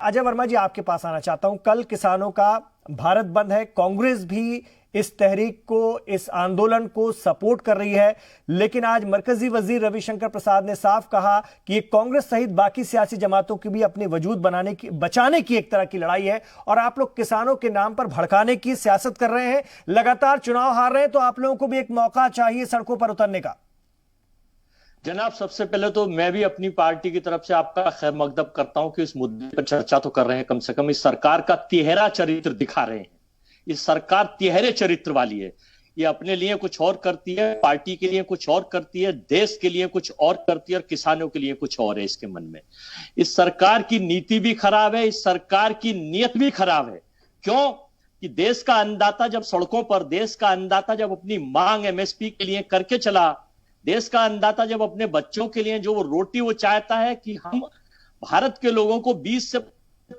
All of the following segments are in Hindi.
अजय वर्मा जी, आपके पास आना चाहता हूं। कल किसानों का भारत बंद है, कांग्रेस भी इस तहरीक को, इस आंदोलन को सपोर्ट कर रही है, लेकिन आज मरकजी वजीर रविशंकर प्रसाद ने साफ कहा कि ये कांग्रेस सहित बाकी सियासी जमातों की भी अपनी वजूद बचाने की एक तरह की लड़ाई है और आप लोग किसानों के नाम पर भड़काने की सियासत कर रहे हैं। लगातार चुनाव हार रहे हैं तो आप लोगों को भी एक मौका चाहिए सड़कों पर उतरने का। जनाब, सबसे पहले तो मैं भी अपनी पार्टी की तरफ से आपका खैर मकदम करता हूं कि इस मुद्दे पर चर्चा तो कर रहे हैं। कम से कम इस सरकार का तिहरा चरित्र दिखा रहे हैं। इस सरकार तिहरे चरित्र वाली है। ये अपने लिए कुछ और करती है, पार्टी के लिए कुछ और करती है, देश के लिए कुछ और करती है और किसानों के लिए कुछ और है इसके मन में। इस सरकार की नीति भी खराब है, इस सरकार की नीयत भी खराब है। क्यों? कि देश का अन्नदाता जब सड़कों पर, देश का अन्नदाता जब अपनी मांग एमएसपी के लिए करके चला, देश का अन्नदाता जब अपने बच्चों के लिए जो वो रोटी वो चाहता है कि हम भारत के लोगों को 20 से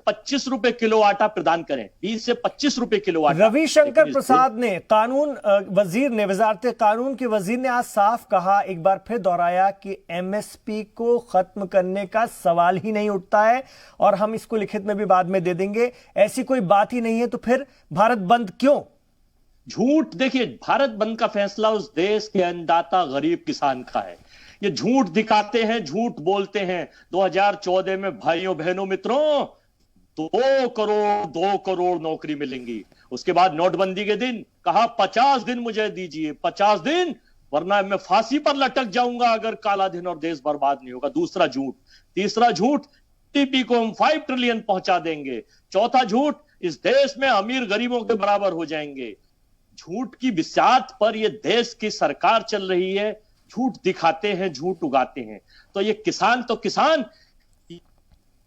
25 रुपए किलो आटा प्रदान करें, 20 से 25 रुपए किलो आटा। रविशंकर प्रसाद ने, कानून वजीर ने, वजारत कानून के वजीर ने आज साफ कहा, एक बार फिर दोहराया कि एमएसपी को खत्म करने का सवाल ही नहीं उठता है और हम इसको लिखित में भी बाद में दे देंगे। ऐसी कोई बात ही नहीं है तो फिर भारत बंद क्यों? झूठ। देखिए, भारत बंद का फैसला उस देश के अन्नदाता गरीब किसान का है। ये झूठ दिखाते हैं, झूठ बोलते हैं। 2014 में भाइयों बहनों मित्रों 2 करोड़ नौकरी मिलेंगी। उसके बाद नोटबंदी के दिन कहा 50 दिन मुझे दीजिए, 50 दिन, वरना मैं फांसी पर लटक जाऊंगा अगर काला दिन और देश बर्बाद नहीं होगा। दूसरा झूठ। तीसरा झूठ, टीपी को हम 5 ट्रिलियन पहुंचा देंगे। चौथा झूठ, इस देश में अमीर गरीबों के बराबर हो जाएंगे। झूठ की बिसात पर यह देश की सरकार चल रही है। झूठ दिखाते हैं, झूठ उगाते हैं। तो ये किसान तो किसान,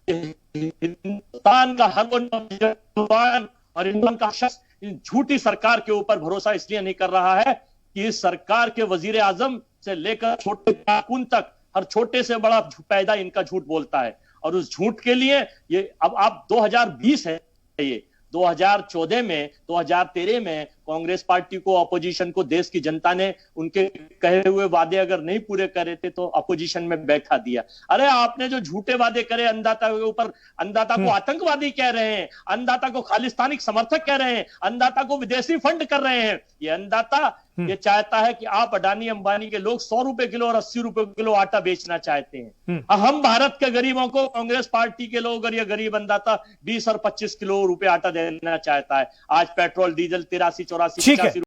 हिंदुस्तान का हर नौजवान और हिंदुस्तान का शख्स इन झूठी सरकार के ऊपर भरोसा इसलिए नहीं कर रहा है कि इस सरकार के वजीर आजम से लेकर छोटे कारकुन तक हर छोटे से बड़ा पैदा इनका झूठ बोलता है। और उस झूठ के लिए ये अब आप 2020 है, ये 2014 में, 2013 में कांग्रेस पार्टी को, अपोजिशन को, देश की जनता ने उनके कहे हुए वादे अगर नहीं पूरे करे थे तो अपोजिशन में बैठा दिया। अरे आपने जो झूठे वादे करे अन्नदाता के ऊपर, अन्नदाता को आतंकवादी कह रहे हैं, अन्नदाता को खालिस्तानी समर्थक कह रहे हैं, अन्नदाता को विदेशी फंड कर रहे हैं। ये अन्नदाता ये चाहता है कि आप अडानी अंबानी के लोग 100 रुपए किलो और 80 रुपए किलो आटा बेचना चाहते हैं। हम भारत के गरीबों को, कांग्रेस पार्टी के लोग और ये गरीब अन्नदाता 20 और 25 किलो रुपए आटा देना चाहता है। आज पेट्रोल डीजल 83, 84, 85